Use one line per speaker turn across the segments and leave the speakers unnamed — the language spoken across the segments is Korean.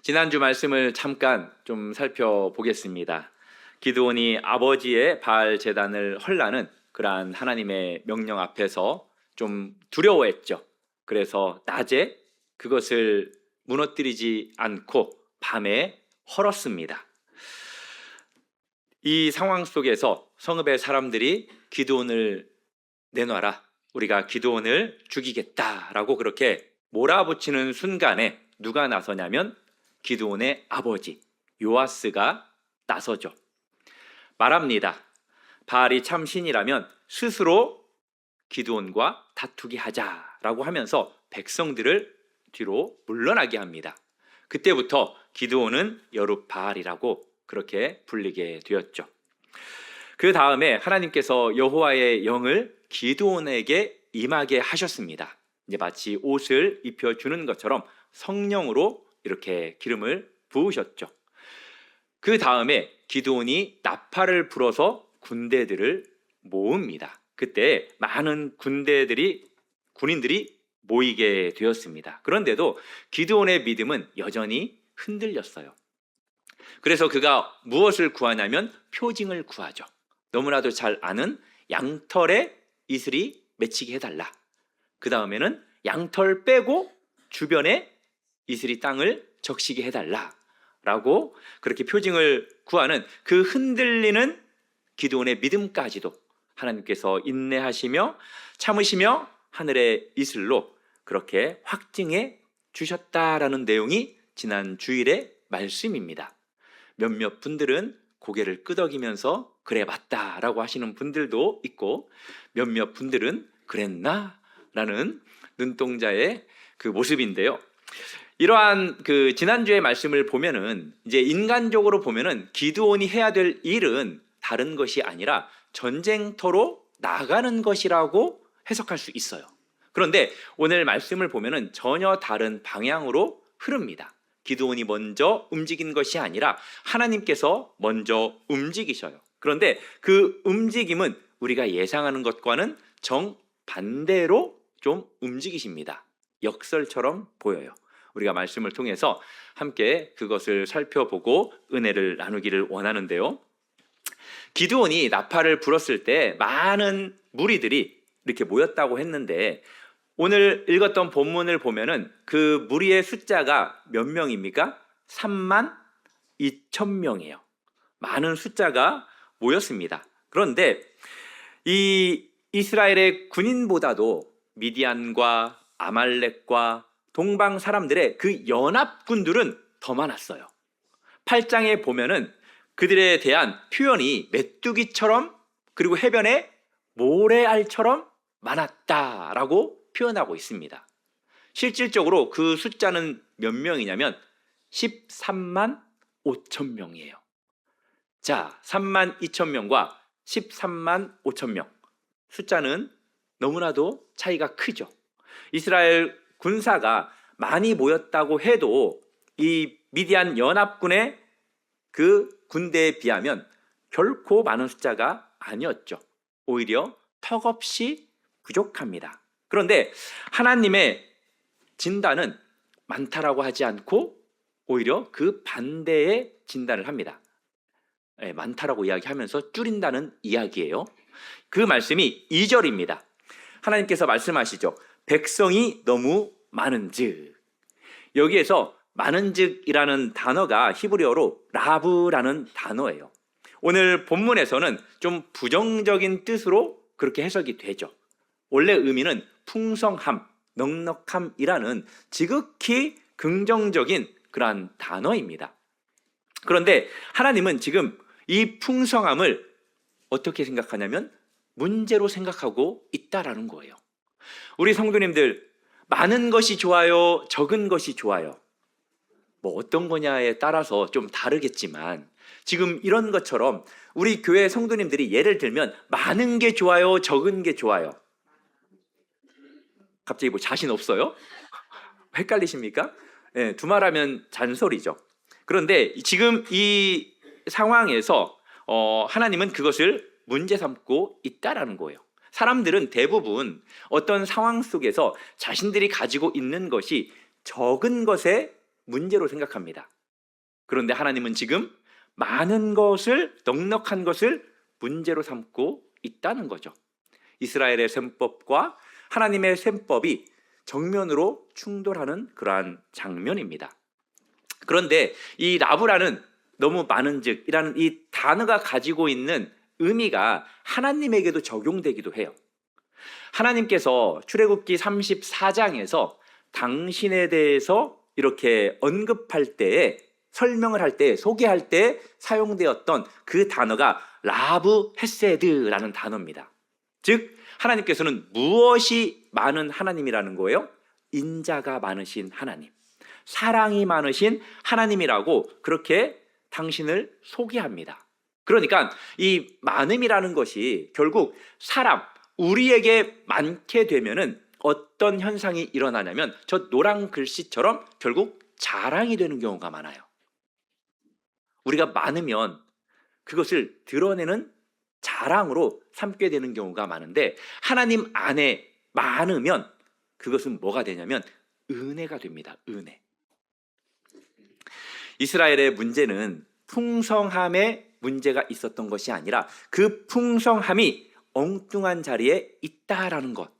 지난주 말씀을 잠깐 좀 살펴보겠습니다. 기드온이 아버지의 바알 제단을 헐라는 그러한 하나님의 명령 앞에서 좀 두려워했죠. 그래서 낮에 그것을 무너뜨리지 않고 밤에 헐었습니다. 이 상황 속에서 성읍의 사람들이 기드온을 내놔라, 우리가 기드온을 죽이겠다라고 그렇게 몰아붙이는 순간에 누가 나서냐면 기드온의 아버지 요아스가 나서죠. 말합니다. 바알이 참 신이라면 스스로 기드온과 다투게 하자라고 하면서 백성들을 뒤로 물러나게 합니다. 그때부터 기드온은 여룹바알이라고 그렇게 불리게 되었죠. 그 다음에 하나님께서 여호와의 영을 기드온에게 임하게 하셨습니다. 이제 마치 옷을 입혀주는 것처럼 성령으로 이렇게 기름을 부으셨죠. 그 다음에 기드온이 나팔을 불어서 군대들을 모읍니다. 그때 많은 군인들이 모이게 되었습니다. 그런데도 기드온의 믿음은 여전히 흔들렸어요. 그래서 그가 무엇을 구하냐면 표징을 구하죠. 너무나도 잘 아는 양털에 이슬이 맺히게 해달라. 그 다음에는 양털 빼고 주변에 이슬이 땅을 적시게 해달라 라고 그렇게 표징을 구하는 그 흔들리는 기드온의 믿음까지도 하나님께서 인내하시며 참으시며 하늘의 이슬로 그렇게 확증해 주셨다라는 내용이 지난 주일의 말씀입니다. 몇몇 분들은 고개를 끄덕이면서 그래 맞다라고 하시는 분들도 있고, 몇몇 분들은 그랬나? 라는 눈동자의 그 모습인데요. 이러한 그 지난주의 말씀을 보면은 이제 인간적으로 보면은 기드온이 해야 될 일은 다른 것이 아니라 전쟁터로 나가는 것이라고 해석할 수 있어요. 그런데 오늘 말씀을 보면은 전혀 다른 방향으로 흐릅니다. 기드온이 먼저 움직인 것이 아니라 하나님께서 먼저 움직이셔요. 그런데 그 움직임은 우리가 예상하는 것과는 정반대로 좀 움직이십니다. 역설처럼 보여요. 우리가 말씀을 통해서 함께 그것을 살펴보고 은혜를 나누기를 원하는데요. 기드온이 나팔을 불었을 때 많은 무리들이 이렇게 모였다고 했는데, 오늘 읽었던 본문을 보면은 그 무리의 숫자가 몇 명입니까? 32,000명이에요. 많은 숫자가 모였습니다. 그런데 이 이스라엘의 군인보다도 미디안과 아말렉과 동방 사람들의 그 연합군들은 더 많았어요. 8장에 보면은 그들에 대한 표현이 메뚜기처럼 그리고 해변에 모래알처럼 많았다라고 표현하고 있습니다. 실질적으로 그 숫자는 몇 명이냐면 13만 5천 명이에요. 자, 3만 2천 명과 13만 5천 명. 숫자는 너무나도 차이가 크죠. 이스라엘 군사가 많이 모였다고 해도 이 미디안 연합군의 그 군대에 비하면 결코 많은 숫자가 아니었죠. 오히려 턱없이 부족합니다. 그런데 하나님의 진단은 많다라고 하지 않고 오히려 그 반대의 진단을 합니다. 많다라고 이야기하면서 줄인다는 이야기예요. 그 말씀이 2절입니다. 하나님께서 말씀하시죠. 백성이 너무 많은즉. 여기에서 많은즉이라는 단어가 히브리어로 라브라는 단어예요. 오늘 본문에서는 좀 부정적인 뜻으로 그렇게 해석이 되죠. 원래 의미는 풍성함, 넉넉함이라는 지극히 긍정적인 그러한 단어입니다. 그런데 하나님은 지금 이 풍성함을 어떻게 생각하냐면 문제로 생각하고 있다라는 거예요. 우리 성도님들, 많은 것이 좋아요, 적은 것이 좋아요? 뭐 어떤 거냐에 따라서 좀 다르겠지만 지금 이런 것처럼 우리 교회 성도님들이 예를 들면 많은 게 좋아요, 적은 게 좋아요? 갑자기 뭐 자신 없어요? 헷갈리십니까? 네, 두말하면 잔소리죠. 그런데 지금 이 상황에서 하나님은 그것을 문제 삼고 있다라는 거예요. 사람들은 대부분 어떤 상황 속에서 자신들이 가지고 있는 것이 적은 것에 문제로 생각합니다. 그런데 하나님은 지금 많은 것을, 넉넉한 것을 문제로 삼고 있다는 거죠. 이스라엘의 셈법과 하나님의 셈법이 정면으로 충돌하는 그러한 장면입니다. 그런데 이 라브라는 너무 많은즉이라는 이 단어가 가지고 있는 의미가 하나님에게도 적용되기도 해요. 하나님께서 출애굽기 34장에서 당신에 대해서 이렇게 언급할 때에, 설명을 할 때, 소개할 때 사용되었던 그 단어가 라브 헤세드라는 단어입니다. 즉 하나님께서는 무엇이 많은 하나님이라는 거예요? 인자가 많으신 하나님, 사랑이 많으신 하나님이라고 그렇게 당신을 소개합니다. 그러니까 이 많음이라는 것이 결국 사람, 우리에게 많게 되면은 어떤 현상이 일어나냐면 저 노란 글씨처럼 결국 자랑이 되는 경우가 많아요. 우리가 많으면 그것을 드러내는 자랑으로 삼게 되는 경우가 많은데, 하나님 안에 많으면 그것은 뭐가 되냐면 은혜가 됩니다. 은혜. 이스라엘의 문제는 풍성함에 문제가 있었던 것이 아니라 그 풍성함이 엉뚱한 자리에 있다라는 것,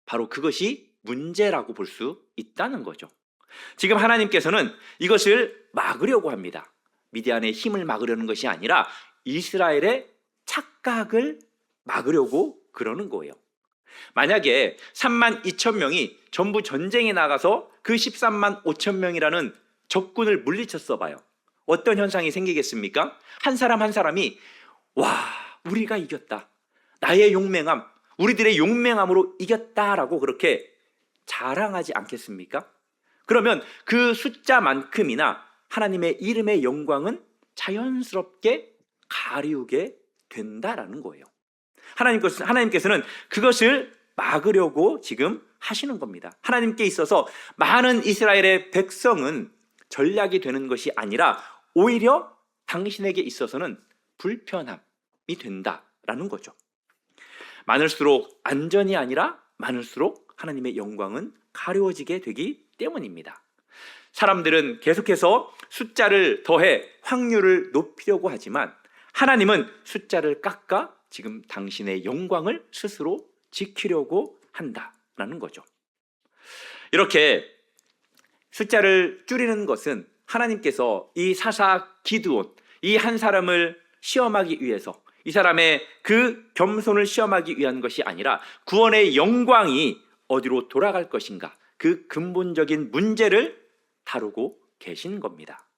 바로 그것이 문제라고 볼 수 있다는 거죠. 지금 하나님께서는 이것을 막으려고 합니다. 미디안의 힘을 막으려는 것이 아니라 이스라엘의 착각을 막으려고 그러는 거예요. 만약에 3만 2천 명이 전부 전쟁에 나가서 그 13만 5천 명이라는 적군을 물리쳤어 봐요. 어떤 현상이 생기겠습니까? 한 사람 한 사람이 와, 우리가 이겼다, 나의 용맹함, 우리들의 용맹함으로 이겼다라고 그렇게 자랑하지 않겠습니까? 그러면 그 숫자만큼이나 하나님의 이름의 영광은 자연스럽게 가리우게 된다라는 거예요. 하나님께서는 그것을 막으려고 지금 하시는 겁니다. 하나님께 있어서 많은 이스라엘의 백성은 전략이 되는 것이 아니라 오히려 당신에게 있어서는 불편함이 된다라는 거죠. 많을수록 안전이 아니라 많을수록 하나님의 영광은 가려워지게 되기 때문입니다. 사람들은 계속해서 숫자를 더해 확률을 높이려고 하지만 하나님은 숫자를 깎아 지금 당신의 영광을 스스로 지키려고 한다라는 거죠. 이렇게 숫자를 줄이는 것은 하나님께서 이 사사 기드온, 이 한 사람을 시험하기 위해서, 이 사람의 그 겸손을 시험하기 위한 것이 아니라 구원의 영광이 어디로 돌아갈 것인가, 그 근본적인 문제를 다루고 계신 겁니다.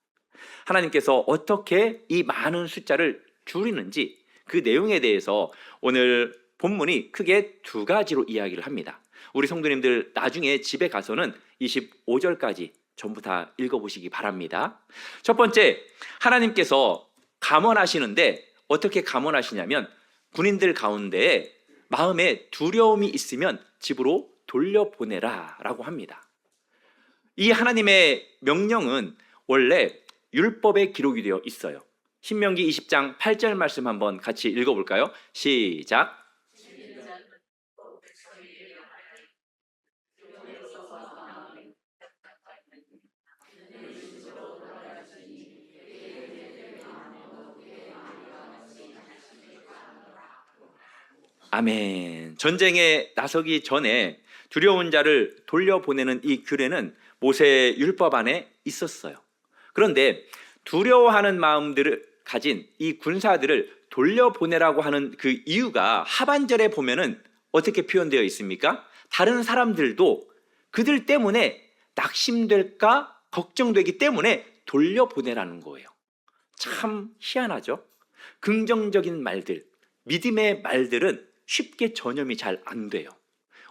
하나님께서 어떻게 이 많은 숫자를 줄이는지 그 내용에 대해서 오늘 본문이 크게 두 가지로 이야기를 합니다. 우리 성도님들 나중에 집에 가서는 25절까지 전부 다 읽어보시기 바랍니다. 첫 번째, 하나님께서 감언하시는데 어떻게 감언하시냐면 군인들 가운데 마음에 두려움이 있으면 집으로 돌려보내라 라고 합니다. 이 하나님의 명령은 원래 율법에 기록이 되어 있어요. 신명기 20장 8절 말씀 한번 같이 읽어볼까요? 시작. 아멘. 전쟁에 나서기 전에 두려운 자를 돌려보내는 이 규례는 모세 율법 안에 있었어요. 그런데 두려워하는 마음들을 가진 이 군사들을 돌려보내라고 하는 그 이유가 하반절에 보면은 어떻게 표현되어 있습니까? 다른 사람들도 그들 때문에 낙심될까 걱정되기 때문에 돌려보내라는 거예요. 참 희한하죠? 긍정적인 말들, 믿음의 말들은 쉽게 전염이 잘 안 돼요.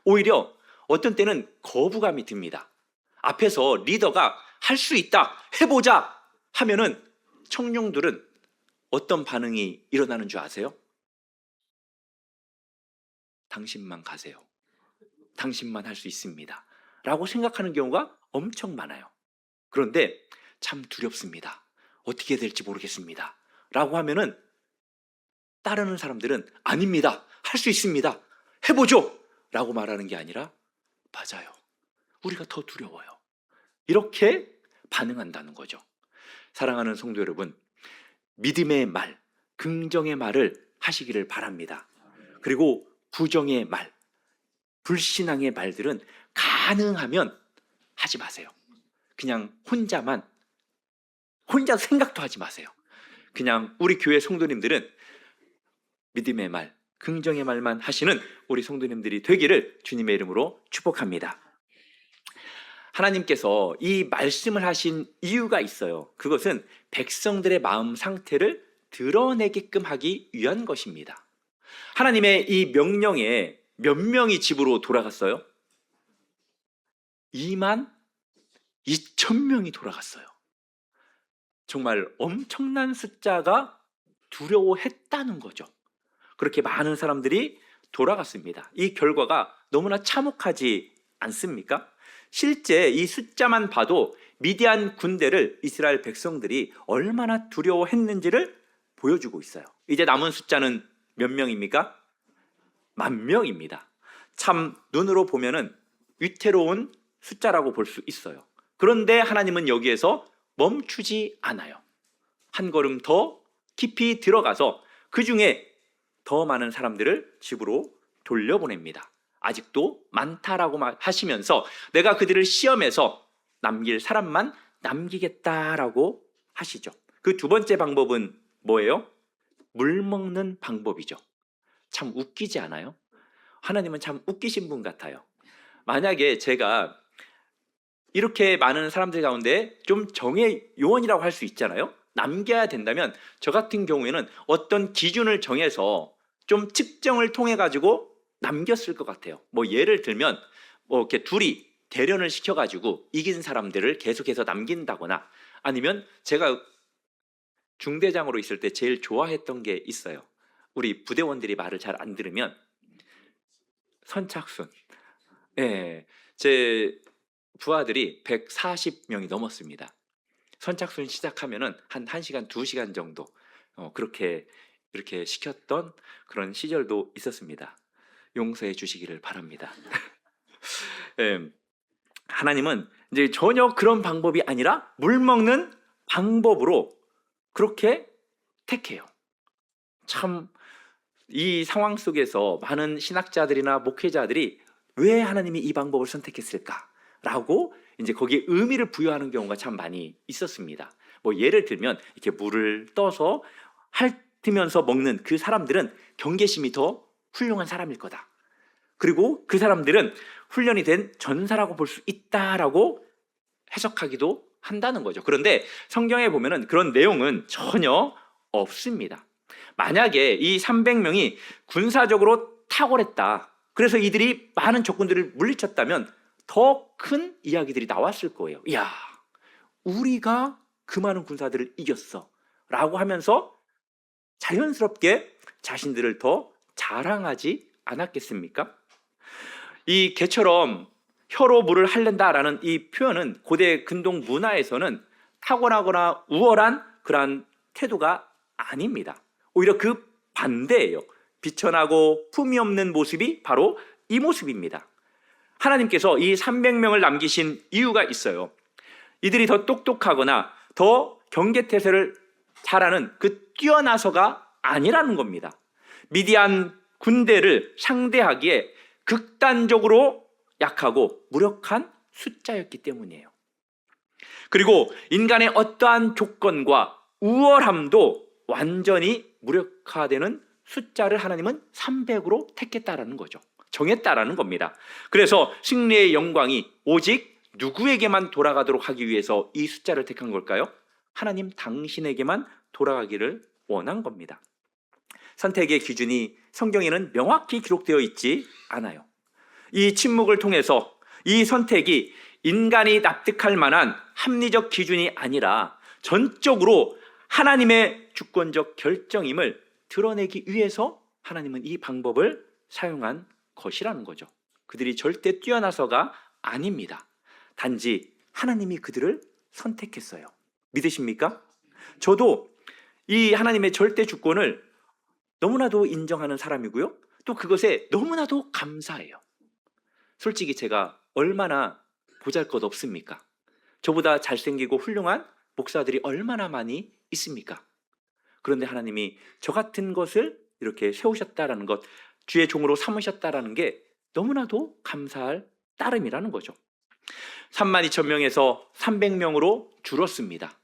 오히려 어떤 때는 거부감이 듭니다. 앞에서 리더가 할 수 있다, 해보자 하면은 청룡들은 어떤 반응이 일어나는 줄 아세요? 당신만 가세요. 당신만 할 수 있습니다 라고 생각하는 경우가 엄청 많아요. 그런데 참 두렵습니다, 어떻게 될지 모르겠습니다 라고 하면은 따르는 사람들은 아닙니다, 할 수 있습니다, 해보죠 라고 말하는 게 아니라 맞아요, 우리가 더 두려워요, 이렇게 반응한다는 거죠. 사랑하는 성도 여러분, 믿음의 말, 긍정의 말을 하시기를 바랍니다. 그리고 부정의 말, 불신앙의 말들은 가능하면 하지 마세요. 그냥 혼자 생각도 하지 마세요. 그냥 우리 교회 성도님들은 믿음의 말, 긍정의 말만 하시는 우리 성도님들이 되기를 주님의 이름으로 축복합니다. 하나님께서 이 말씀을 하신 이유가 있어요. 그것은 백성들의 마음 상태를 드러내게끔 하기 위한 것입니다. 하나님의 이 명령에 몇 명이 집으로 돌아갔어요? 2만 2천 명이 돌아갔어요. 정말 엄청난 숫자가 두려워했다는 거죠. 그렇게 많은 사람들이 돌아갔습니다. 이 결과가 너무나 참혹하지 않습니까? 실제 이 숫자만 봐도 미디안 군대를 이스라엘 백성들이 얼마나 두려워했는지를 보여주고 있어요. 이제 남은 숫자는 몇 명입니까? 10,000명입니다. 참 눈으로 보면은 위태로운 숫자라고 볼 수 있어요. 그런데 하나님은 여기에서 멈추지 않아요. 한 걸음 더 깊이 들어가서 그 중에 더 많은 사람들을 집으로 돌려보냅니다. 아직도 많다라고 하시면서 내가 그들을 시험해서 남길 사람만 남기겠다라고 하시죠. 그 두 번째 방법은 뭐예요? 물 먹는 방법이죠. 참 웃기지 않아요? 하나님은 참 웃기신 분 같아요. 만약에 제가 이렇게 많은 사람들 가운데 좀 정의 요원이라고 할 수 있잖아요. 남겨야 된다면 저 같은 경우에는 어떤 기준을 정해서 좀 측정을 통해 가지고 남겼을 것 같아요. 뭐 예를 들면 뭐 이렇게 둘이 대련을 시켜 가지고 이긴 사람들을 계속해서 남긴다거나, 아니면 제가 중대장으로 있을 때 제일 좋아했던 게 있어요. 우리 부대원들이 말을 잘 안 들으면 선착순. 예, 제 부하들이 140명이 넘었습니다. 선착순 시작하면은 한 1시간, 2시간 정도 그렇게 이렇게 시켰던 그런 시절도 있었습니다. 용서해 주시기를 바랍니다. 예, 하나님은 이제 전혀 그런 방법이 아니라 물 먹는 방법으로 그렇게 택해요. 참 이 상황 속에서 많은 신학자들이나 목회자들이 왜 하나님이 이 방법을 선택했을까라고 이제 거기에 의미를 부여하는 경우가 참 많이 있었습니다. 뭐 예를 들면 이렇게 물을 떠서 핥으면서 먹는 그 사람들은 경계심이 더 훌륭한 사람일 거다. 그리고 그 사람들은 훈련이 된 전사라고 볼 수 있다라고 해석하기도 한다는 거죠. 그런데 성경에 보면은 그런 내용은 전혀 없습니다. 만약에 이 300명이 군사적으로 탁월했다, 그래서 이들이 많은 적군들을 물리쳤다면 더 큰 이야기들이 나왔을 거예요. 이야, 우리가 그 많은 군사들을 이겼어 라고 하면서 자연스럽게 자신들을 더 자랑하지 않았겠습니까? 이 개처럼 혀로 물을 핥는다라는 이 표현은 고대 근동 문화에서는 타고나거나 우월한 그러한 태도가 아닙니다. 오히려 그 반대예요. 비천하고 품이 없는 모습이 바로 이 모습입니다. 하나님께서 이 300명을 남기신 이유가 있어요. 이들이 더 똑똑하거나 더 경계태세를 잘하는 그 뛰어나서가 아니라는 겁니다. 미디안 군대를 상대하기에 극단적으로 약하고 무력한 숫자였기 때문이에요. 그리고 인간의 어떠한 조건과 우월함도 완전히 무력화되는 숫자를 하나님은 300으로 택했다라는 거죠. 정했다라는 겁니다. 그래서 승리의 영광이 오직 누구에게만 돌아가도록 하기 위해서 이 숫자를 택한 걸까요? 하나님 당신에게만 돌아가기를 원한 겁니다. 선택의 기준이 성경에는 명확히 기록되어 있지 않아요. 이 침묵을 통해서 이 선택이 인간이 납득할 만한 합리적 기준이 아니라 전적으로 하나님의 주권적 결정임을 드러내기 위해서 하나님은 이 방법을 사용한 것이라는 거죠. 그들이 절대 뛰어나서가 아닙니다. 단지 하나님이 그들을 선택했어요. 믿으십니까? 저도 이 하나님의 절대 주권을 너무나도 인정하는 사람이고요, 또 그것에 너무나도 감사해요. 솔직히 제가 얼마나 보잘것없습니까? 저보다 잘생기고 훌륭한 목사들이 얼마나 많이 있습니까? 그런데 하나님이 저 같은 것을 이렇게 세우셨다라는 것, 주의 종으로 삼으셨다라는 게 너무나도 감사할 따름이라는 거죠. 32,000명에서 300명으로 줄었습니다.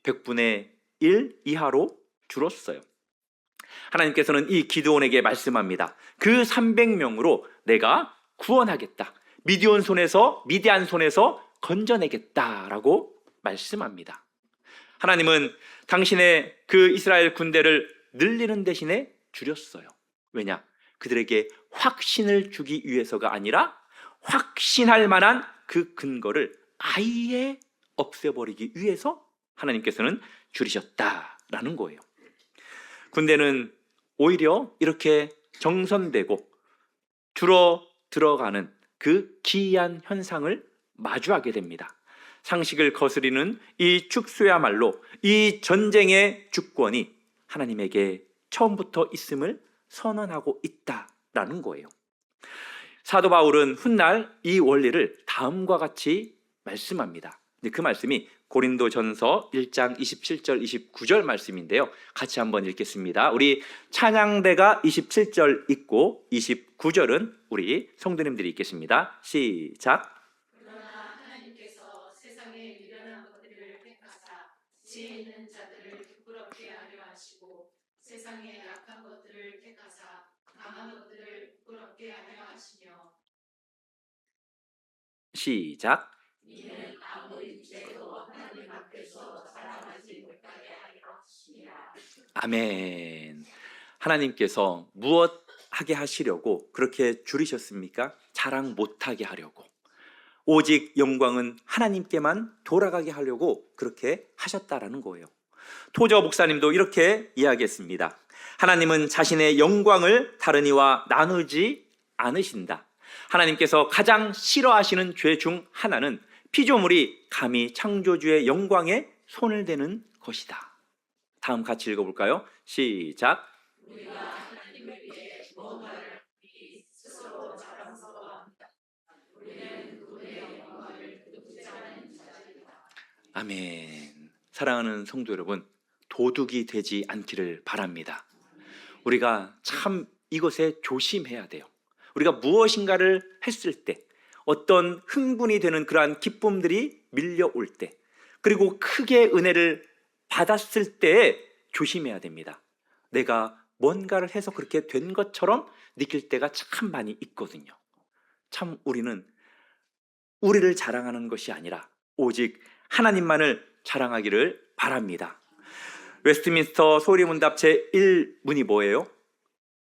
100분의 1 이하로 줄었어요. 하나님께서는 이 기드온에게 말씀합니다. 그 300명으로 내가 구원하겠다. 미디안 손에서 건져내겠다라고 말씀합니다. 하나님은 당신의 그 이스라엘 군대를 늘리는 대신에 줄였어요. 왜냐? 그들에게 확신을 주기 위해서가 아니라 확신할 만한 그 근거를 아예 없애버리기 위해서 하나님께서는 줄이셨다라는 거예요. 군대는 오히려 이렇게 정선되고 줄어 들어가는 그 기이한 현상을 마주하게 됩니다. 상식을 거스리는 이 축소야말로 이 전쟁의 주권이 하나님에게 처음부터 있음을 선언하고 있다라는 거예요. 사도 바울은 훗날 이 원리를 다음과 같이 말씀합니다. 그 말씀이 고린도전서 1장 27절 29절 말씀인데요. 같이 한번 읽겠습니다. 우리 찬양대가 27절 읽고 29절은 우리 성도님들이 읽겠습니다. 시작.
그러나 하나님께서 세상에 미련한 것들을 택하사 지혜 있는 자들을 부끄럽게 하려 하시고 세상에 약한 것들을 택하사 강한 것들을 부끄럽게 하려 하시며
시작.
이는 아무리 죄도 하나님 앞에서 자랑하지 못하게 하려 하심이라.
아멘. 하나님께서 무엇 하게 하시려고 그렇게 줄이셨습니까? 자랑 못하게 하려고. 오직 영광은 하나님께만 돌아가게 하려고 그렇게 하셨다라는 거예요. 토저 목사님도 이렇게 이야기했습니다. 하나님은 자신의 영광을 다른 이와 나누지 않으신다. 하나님께서 가장 싫어하시는 죄 중 하나는 피조물이 감히 창조주의 영광에 손을 대는 것이다. 다음 같이 읽어볼까요? 시작.
우리가 하나님을 위해 무언가를 스스로 자랑스러워한다. 우리는 그의 영광을 부자는 자들이다.
아멘. 사랑하는 성도 여러분, 도둑이 되지 않기를 바랍니다. 우리가 참 이것에 조심해야 돼요. 우리가 무엇인가를 했을 때, 어떤 흥분이 되는 그러한 기쁨들이 밀려올 때, 그리고 크게 은혜를 받았을 때에 조심해야 됩니다. 내가 뭔가를 해서 그렇게 된 것처럼 느낄 때가 참 많이 있거든요. 참 우리는 우리를 자랑하는 것이 아니라 오직 하나님만을 자랑하기를 바랍니다. 웨스트민스터 소리문답 제1문이 뭐예요?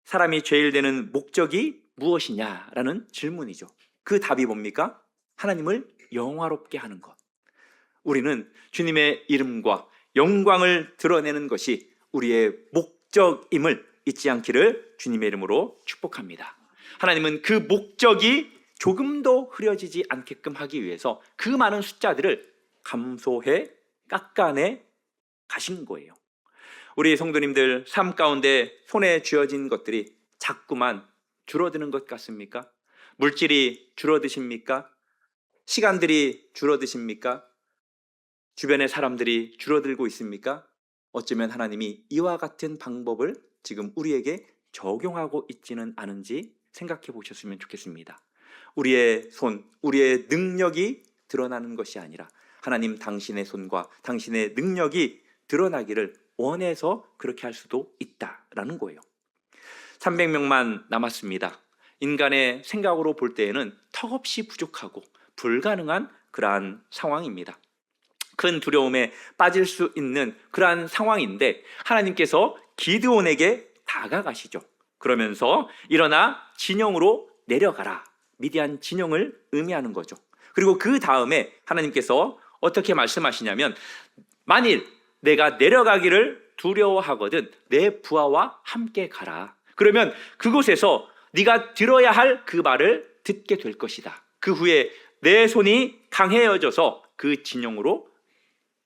사람이 죄일 되는 목적이 무엇이냐라는 질문이죠. 그 답이 뭡니까? 하나님을 영화롭게 하는 것. 우리는 주님의 이름과 영광을 드러내는 것이 우리의 목적임을 잊지 않기를 주님의 이름으로 축복합니다. 하나님은 그 목적이 조금도 흐려지지 않게끔 하기 위해서 그 많은 숫자들을 감소해 깎아내 가신 거예요. 우리 성도님들 삶 가운데 손에 쥐어진 것들이 자꾸만 줄어드는 것 같습니까? 물질이 줄어드십니까? 시간들이 줄어드십니까? 주변의 사람들이 줄어들고 있습니까? 어쩌면 하나님이 이와 같은 방법을 지금 우리에게 적용하고 있지는 않은지 생각해 보셨으면 좋겠습니다. 우리의 손, 우리의 능력이 드러나는 것이 아니라 하나님 당신의 손과 당신의 능력이 드러나기를 원해서 그렇게 할 수도 있다라는 거예요. 300명만 남았습니다. 인간의 생각으로 볼 때에는 턱없이 부족하고 불가능한 그러한 상황입니다. 큰 두려움에 빠질 수 있는 그러한 상황인데 하나님께서 기드온에게 다가가시죠. 그러면서 일어나 진영으로 내려가라. 미디안 진영을 의미하는 거죠. 그리고 그 다음에 하나님께서 어떻게 말씀하시냐면 만일 내가 내려가기를 두려워하거든 내 부하와 함께 가라. 그러면 그곳에서 네가 들어야 할 그 말을 듣게 될 것이다. 그 후에 내 손이 강해져서 그 진영으로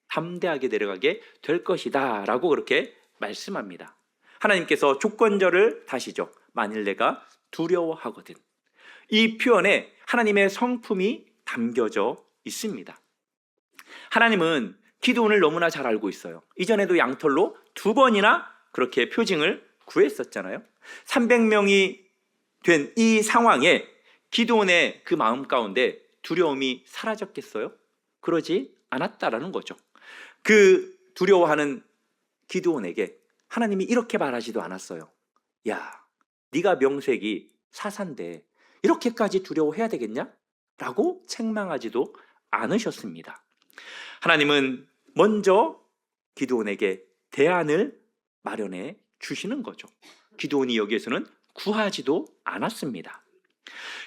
담대하게 내려가게 될 것이다 라고 그렇게 말씀합니다. 하나님께서 조건절을 다시죠. 만일 내가 두려워하거든. 이 표현에 하나님의 성품이 담겨져 있습니다. 하나님은 기드온을 너무나 잘 알고 있어요. 이전에도 양털로 2번이나 그렇게 표징을 구했었잖아요. 300명이 된 이 상황에 기드온의 그 마음 가운데 두려움이 사라졌겠어요? 그러지 않았다라는 거죠. 그 두려워하는 기드온에게 하나님이 이렇게 말하지도 않았어요. 야, 네가 명색이 사사인데 이렇게까지 두려워해야 되겠냐? 라고 책망하지도 않으셨습니다. 하나님은 먼저 기드온에게 대안을 마련해 주시는 거죠. 기드온이 여기에서는 구하지도 않았습니다.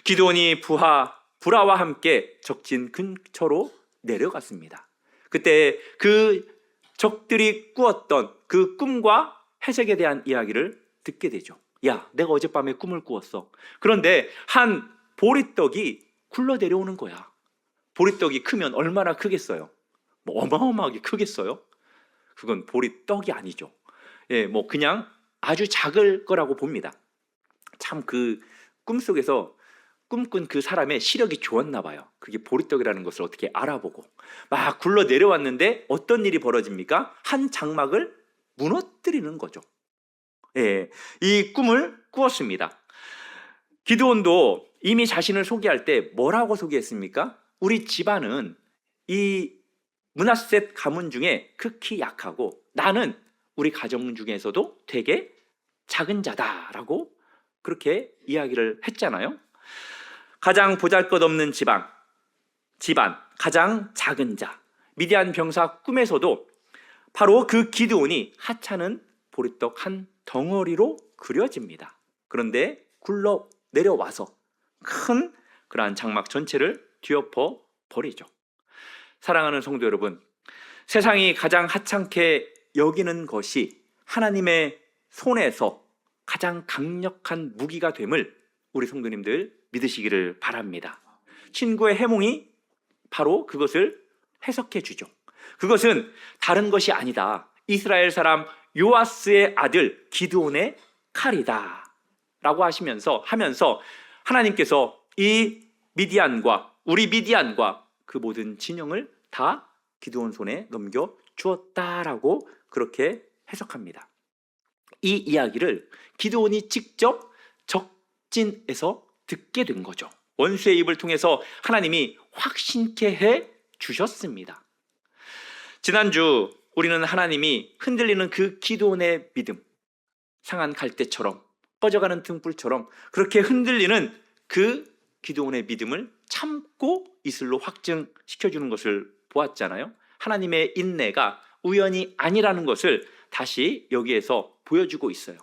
기드온이 불화와 함께 적진 근처로 내려갔습니다. 그때 그 적들이 꾸었던 그 꿈과 해석에 대한 이야기를 듣게 되죠. 야, 내가 어젯밤에 꿈을 꾸었어. 그런데 한 보리떡이 굴러 내려오는 거야. 보리떡이 크면 얼마나 크겠어요? 뭐 어마어마하게 크겠어요? 그건 보리떡이 아니죠. 예, 뭐 그냥 아주 작을 거라고 봅니다. 참 그 꿈속에서 꿈꾼 그 사람의 시력이 좋았나 봐요. 그게 보리떡이라는 것을 어떻게 알아보고 막 굴러 내려왔는데 어떤 일이 벌어집니까? 한 장막을 무너뜨리는 거죠. 예, 이 꿈을 꾸었습니다. 기드온도 이미 자신을 소개할 때 뭐라고 소개했습니까? 우리 집안은 이 므낫셋 가문 중에 극히 약하고 나는 우리 가정 중에서도 되게 작은 자다라고 그렇게 이야기를 했잖아요. 가장 보잘것없는 집안, 가장 작은 자, 미디안 병사 꿈에서도 바로 그 기드온이 하찮은 보리떡 한 덩어리로 그려집니다. 그런데 굴러 내려와서 큰 그러한 장막 전체를 뒤엎어 버리죠. 사랑하는 성도 여러분, 세상이 가장 하찮게 여기는 것이 하나님의 손에서 가장 강력한 무기가 됨을 우리 성도님들 믿으시기를 바랍니다. 친구의 해몽이 바로 그것을 해석해 주죠. 그것은 다른 것이 아니다. 이스라엘 사람 요아스의 아들 기드온의 칼이다 라고 하면서 하나님께서 이 우리 미디안과 그 모든 진영을 다 기드온 손에 넘겨 주었다라고 그렇게 해석합니다. 이 이야기를 기드온이 직접 적진에서 듣게 된 거죠. 원수의 입을 통해서 하나님이 확신케 해 주셨습니다. 지난주 우리는 하나님이 흔들리는 그 기드온의 믿음, 상한 갈대처럼 꺼져가는 등불처럼 그렇게 흔들리는 그 기드온의 믿음을 참고 이슬로 확증시켜주는 것을 보았잖아요. 하나님의 인내가 우연이 아니라는 것을 다시 여기에서 보여주고 있어요.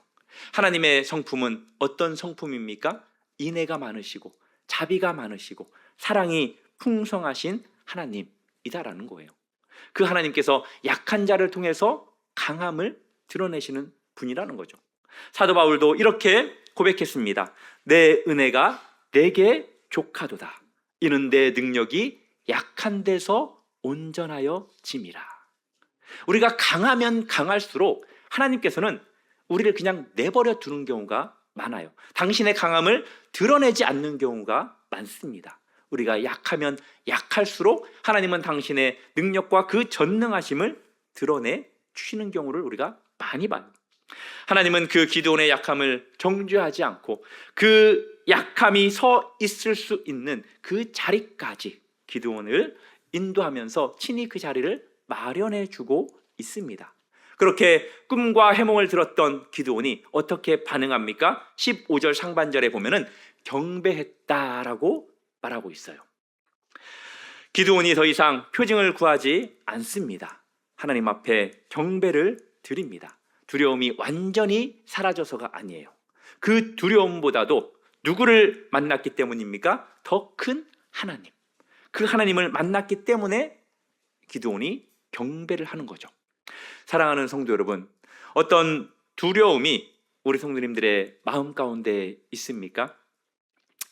하나님의 성품은 어떤 성품입니까? 인애가 많으시고 자비가 많으시고 사랑이 풍성하신 하나님이다라는 거예요. 그 하나님께서 약한 자를 통해서 강함을 드러내시는 분이라는 거죠. 사도 바울도 이렇게 고백했습니다. 내 은혜가 내게 족하도다. 이는 내 능력이 약한 데서 온전하여 짐이라. 우리가 강하면 강할수록 하나님께서는 우리를 그냥 내버려 두는 경우가 많아요. 당신의 강함을 드러내지 않는 경우가 많습니다. 우리가 약하면 약할수록 하나님은 당신의 능력과 그 전능하심을 드러내 주시는 경우를 우리가 많이 봐요. 하나님은 그 기드온의 약함을 정죄하지 않고 그 약함이 서 있을 수 있는 그 자리까지 기드온을 인도하면서 친히 그 자리를 마련해 주고 있습니다. 그렇게 꿈과 해몽을 들었던 기드온이 어떻게 반응합니까? 15절 상반절에 보면은 경배했다라고 말하고 있어요. 기드온이 더 이상 표징을 구하지 않습니다. 하나님 앞에 경배를 드립니다. 두려움이 완전히 사라져서가 아니에요. 그 두려움보다도 누구를 만났기 때문입니까? 더 큰 하나님. 그 하나님을 만났기 때문에 기드온이 경배를 하는 거죠. 사랑하는 성도 여러분, 어떤 두려움이 우리 성도님들의 마음 가운데 있습니까?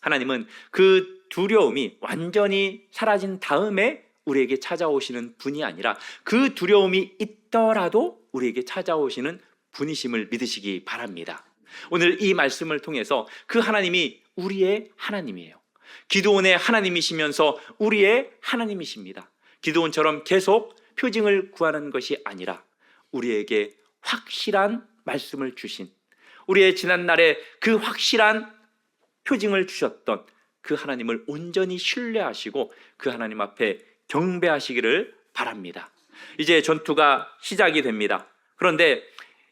하나님은 그 두려움이 완전히 사라진 다음에 우리에게 찾아오시는 분이 아니라 그 두려움이 있더라도 우리에게 찾아오시는 분이심을 믿으시기 바랍니다. 오늘 이 말씀을 통해서 그 하나님이 우리의 하나님이에요. 기드온의 하나님이시면서 우리의 하나님이십니다. 기드온처럼 계속 표징을 구하는 것이 아니라 우리에게 확실한 말씀을 주신, 우리의 지난날에 그 확실한 표징을 주셨던 그 하나님을 온전히 신뢰하시고 그 하나님 앞에 경배하시기를 바랍니다. 이제 전투가 시작이 됩니다. 그런데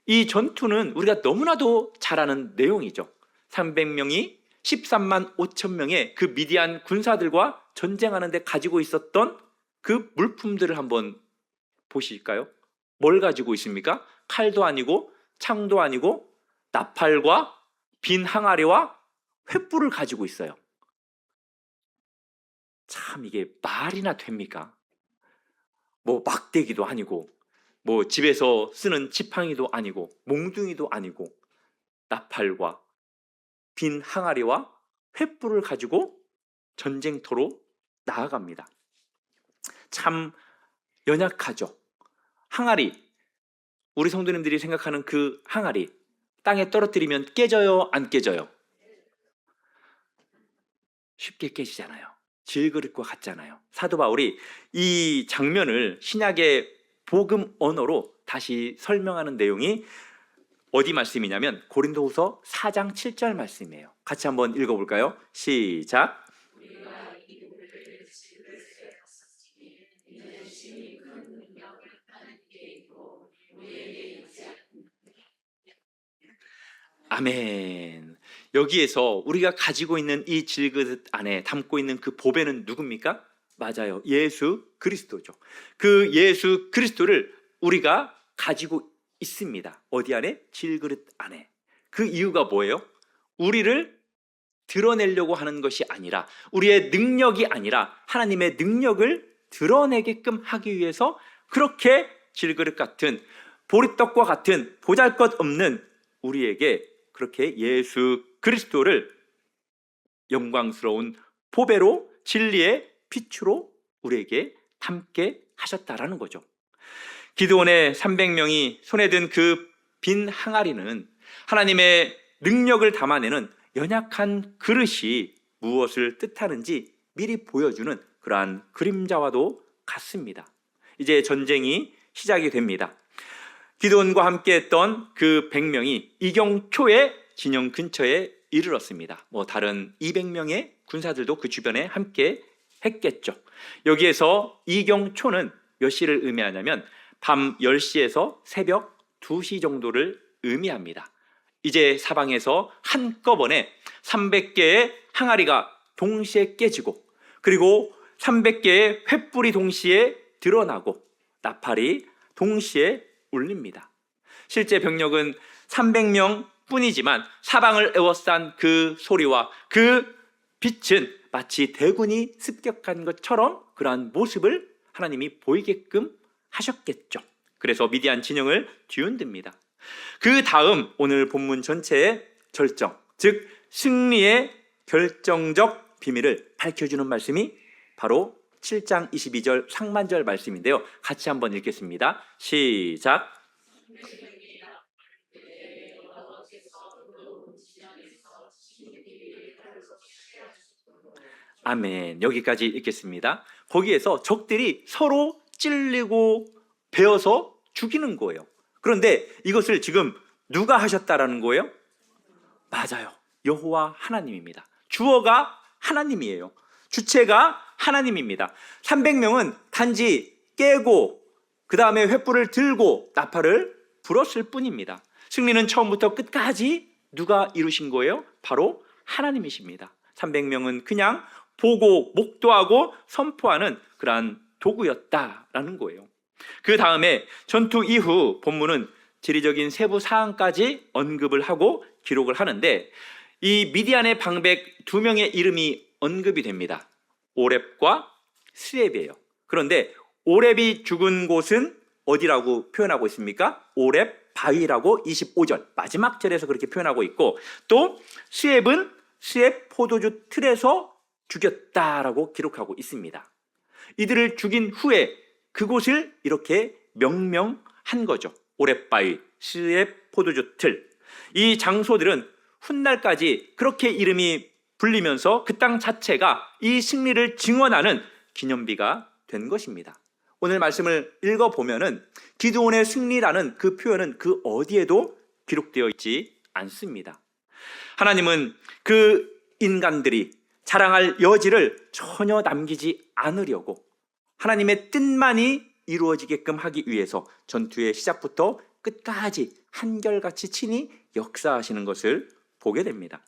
이 전투는 우리가 너무나도 잘 아는 내용이죠. 300명이 13만 5천 명의 그 미디안 군사들과 전쟁하는 데 가지고 있었던 그 물품들을 한번 보실까요? 뭘 가지고 있습니까? 칼도 아니고 창도 아니고 나팔과 빈 항아리와 횃불을 가지고 있어요. 참 이게 말이나 됩니까? 뭐 막대기도 아니고 뭐 집에서 쓰는 지팡이도 아니고 몽둥이도 아니고 나팔과 빈 항아리와 횃불을 가지고 전쟁터로 나아갑니다. 참 연약하죠. 항아리, 우리 성도님들이 생각하는 그 항아리 땅에 떨어뜨리면 깨져요, 안 깨져요? 쉽게 깨지잖아요. 질그릇과 같잖아요. 사도 바울이 이 장면을 신약의 복음 언어로 다시 설명하는 내용이 어디 말씀이냐면 고린도후서 4장 7절 말씀이에요. 같이 한번 읽어볼까요? 시작. 아멘. 여기에서 우리가 가지고 있는 이 질그릇 안에 담고 있는 그 보배는 누굽니까? 맞아요. 예수 그리스도죠. 그 예수 그리스도를 우리가 가지고 있습니다. 어디 안에? 질그릇 안에. 그 이유가 뭐예요? 우리를 드러내려고 하는 것이 아니라, 우리의 능력이 아니라 하나님의 능력을 드러내게끔 하기 위해서 그렇게 질그릇 같은, 보리떡과 같은 보잘것없는 우리에게 그렇게 예수 그리스도를 영광스러운 보배로, 진리의 빛으로 우리에게 담게 하셨다라는 거죠. 기드온의 300명이 손에 든 그 빈 항아리는 하나님의 능력을 담아내는 연약한 그릇이 무엇을 뜻하는지 미리 보여주는 그러한 그림자와도 같습니다. 이제 전쟁이 시작이 됩니다. 기드온과 함께 했던 그 100명이 이경초의 진영 근처에 이르렀습니다. 다른 200명의 군사들도 그 주변에 함께 했겠죠. 여기에서 이경초는 몇 시를 의미하냐면 밤 10시에서 새벽 2시 정도를 의미합니다. 이제 사방에서 한꺼번에 300개의 항아리가 동시에 깨지고, 그리고 300개의 횃불이 동시에 드러나고 나팔이 동시에 울립니다. 실제 병력은 300명 뿐이지만 사방을 에워싼 그 소리와 그 빛은 마치 대군이 습격한 것처럼 그러한 모습을 하나님이 보이게끔 하셨겠죠. 그래서 미디안 진영을 뒤흔듭니다. 그 다음 오늘 본문 전체의 절정, 즉 승리의 결정적 비밀을 밝혀주는 말씀이 바로 7장 22절 상반절 말씀인데요. 같이 한번 읽겠습니다. 시작. 아멘. 여기까지 읽겠습니다. 거기에서 적들이 서로 찔리고 베어서 죽이는 거예요. 그런데 이것을 지금 누가 하셨다라는 거예요? 맞아요. 여호와 하나님입니다. 주어가 하나님이에요. 주체가 하나님입니다. 300명은 단지 깨고 그 다음에 횃불을 들고 나팔을 불었을 뿐입니다. 승리는 처음부터 끝까지 누가 이루신 거예요? 바로 하나님이십니다. 300명은 그냥 보고 목도하고 선포하는 그러한 도구였다라는 거예요. 그 다음에 전투 이후 본문은 지리적인 세부 사항까지 언급을 하고 기록을 하는데, 이 미디안의 방백 2명의 이름이 언급이 됩니다. 오렙과 스렙이에요. 그런데 오렙이 죽은 곳은 어디라고 표현하고 있습니까? 오렙 바위라고 25절 마지막 절에서 그렇게 표현하고 있고, 또 스렙은 스렙 포도주 틀에서 죽였다라고 기록하고 있습니다. 이들을 죽인 후에 그곳을 이렇게 명명한 거죠. 오렙 바위, 스렙 포도주 틀. 이 장소들은 훗날까지 그렇게 이름이 불리면서 그 땅 자체가 이 승리를 증언하는 기념비가 된 것입니다. 오늘 말씀을 읽어보면은 기드온의 승리라는 그 표현은 그 어디에도 기록되어 있지 않습니다. 하나님은 그 인간들이 자랑할 여지를 전혀 남기지 않으려고 하나님의 뜻만이 이루어지게끔 하기 위해서 전투의 시작부터 끝까지 한결같이 친히 역사하시는 것을 보게 됩니다.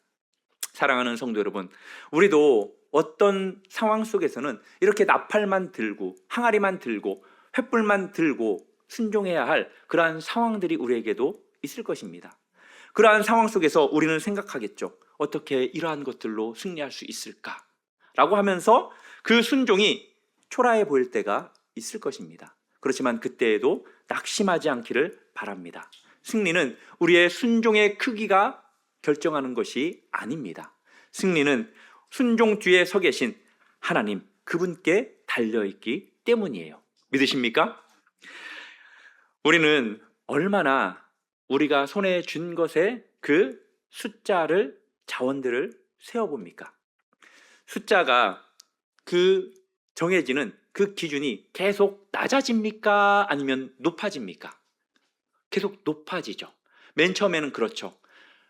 사랑하는 성도 여러분, 우리도 어떤 상황 속에서는 이렇게 나팔만 들고 항아리만 들고 횃불만 들고 순종해야 할 그러한 상황들이 우리에게도 있을 것입니다. 그러한 상황 속에서 우리는 생각하겠죠. 어떻게 이러한 것들로 승리할 수 있을까? 라고 하면서 그 순종이 초라해 보일 때가 있을 것입니다. 그렇지만 그때에도 낙심하지 않기를 바랍니다. 승리는 우리의 순종의 크기가 결정하는 것이 아닙니다. 승리는 순종 뒤에 서 계신 하나님, 그분께 달려있기 때문이에요. 믿으십니까? 우리는 얼마나 우리가 손에 쥔 것에 그 숫자를, 자원들을 세어봅니까? 숫자가 그 정해지는 그 기준이 계속 낮아집니까? 아니면 높아집니까? 계속 높아지죠. 맨 처음에는 그렇죠.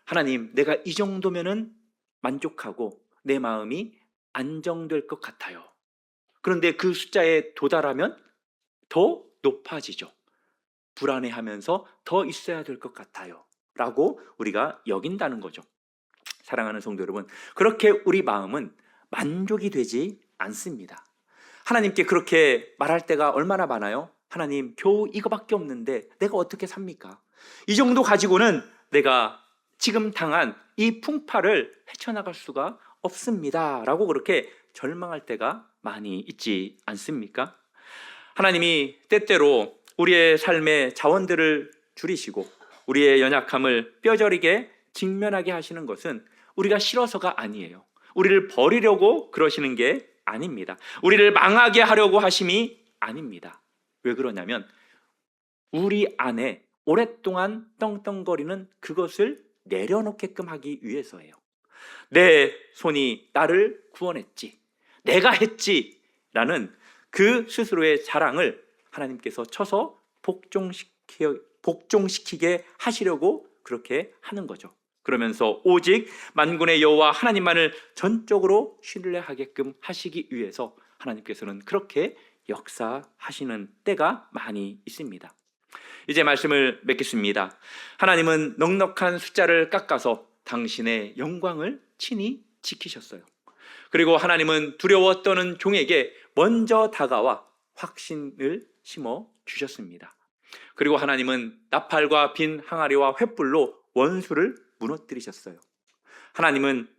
하나님, 내가 이 정도면은 만족하고 내 마음이 안정될 것 같아요. 그런데 그 숫자에 도달하면 더 높아지죠. 불안해하면서 더 있어야 될 것 같아요 라고 우리가 여긴다는 거죠. 사랑하는 성도 여러분, 그렇게 우리 마음은 만족이 되지 않습니다. 하나님께 그렇게 말할 때가 얼마나 많아요? 하나님, 겨우 이거밖에 없는데 내가 어떻게 삽니까? 이 정도 가지고는 내가 지금 당한 이 풍파를 헤쳐나갈 수가 없습니다 라고 그렇게 절망할 때가 많이 있지 않습니까? 하나님이 때때로 우리의 삶의 자원들을 줄이시고 우리의 연약함을 뼈저리게 직면하게 하시는 것은 우리가 싫어서가 아니에요. 우리를 버리려고 그러시는 게 아닙니다. 우리를 망하게 하려고 하심이 아닙니다. 왜 그러냐면 우리 안에 오랫동안 떵떵거리는 그것을 내려놓게끔 하기 위해서예요. 내 손이 나를 구원했지, 내가 했지 라는 그 스스로의 자랑을 하나님께서 쳐서 복종시키게 하시려고 그렇게 하는 거죠. 그러면서 오직 만군의 여호와 하나님만을 전적으로 신뢰하게끔 하시기 위해서 하나님께서는 그렇게 역사하시는 때가 많이 있습니다. 이제 말씀을 맺겠습니다. 하나님은 넉넉한 숫자를 깎아서 당신의 영광을 친히 지키셨어요. 그리고 하나님은 두려워 떠는 종에게 먼저 다가와 확신을 심어 주셨습니다. 그리고 하나님은 나팔과 빈 항아리와 횃불로 원수를 무너뜨리셨어요. 하나님은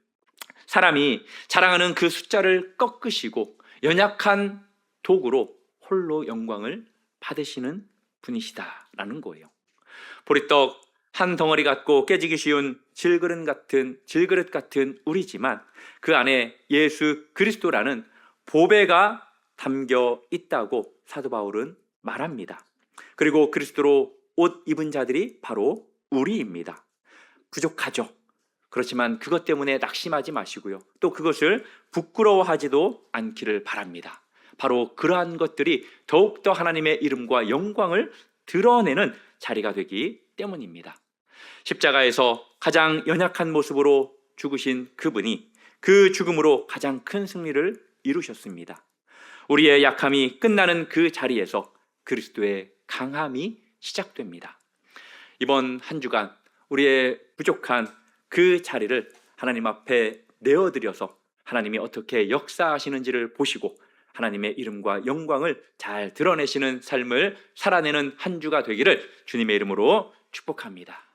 사람이 자랑하는 그 숫자를 꺾으시고 연약한 도구로 홀로 영광을 받으시는 분이시다라는 거예요. 보리떡 한 덩어리 같고 깨지기 쉬운 질그릇 같은 우리지만 그 안에 예수 그리스도라는 보배가 담겨 있다고 사도 바울은 말합니다. 그리고 그리스도로 옷 입은 자들이 바로 우리입니다. 부족하죠. 그렇지만 그것 때문에 낙심하지 마시고요. 또 그것을 부끄러워하지도 않기를 바랍니다. 바로 그러한 것들이 더욱더 하나님의 이름과 영광을 드러내는 자리가 되기 때문입니다. 십자가에서 가장 연약한 모습으로 죽으신 그분이 그 죽음으로 가장 큰 승리를 이루셨습니다. 우리의 약함이 끝나는 그 자리에서 그리스도의 강함이 시작됩니다. 이번 한 주간 우리의 부족한 그 자리를 하나님 앞에 내어드려서 하나님이 어떻게 역사하시는지를 보시고 하나님의 이름과 영광을 잘 드러내시는 삶을 살아내는 한 주가 되기를 주님의 이름으로 축복합니다.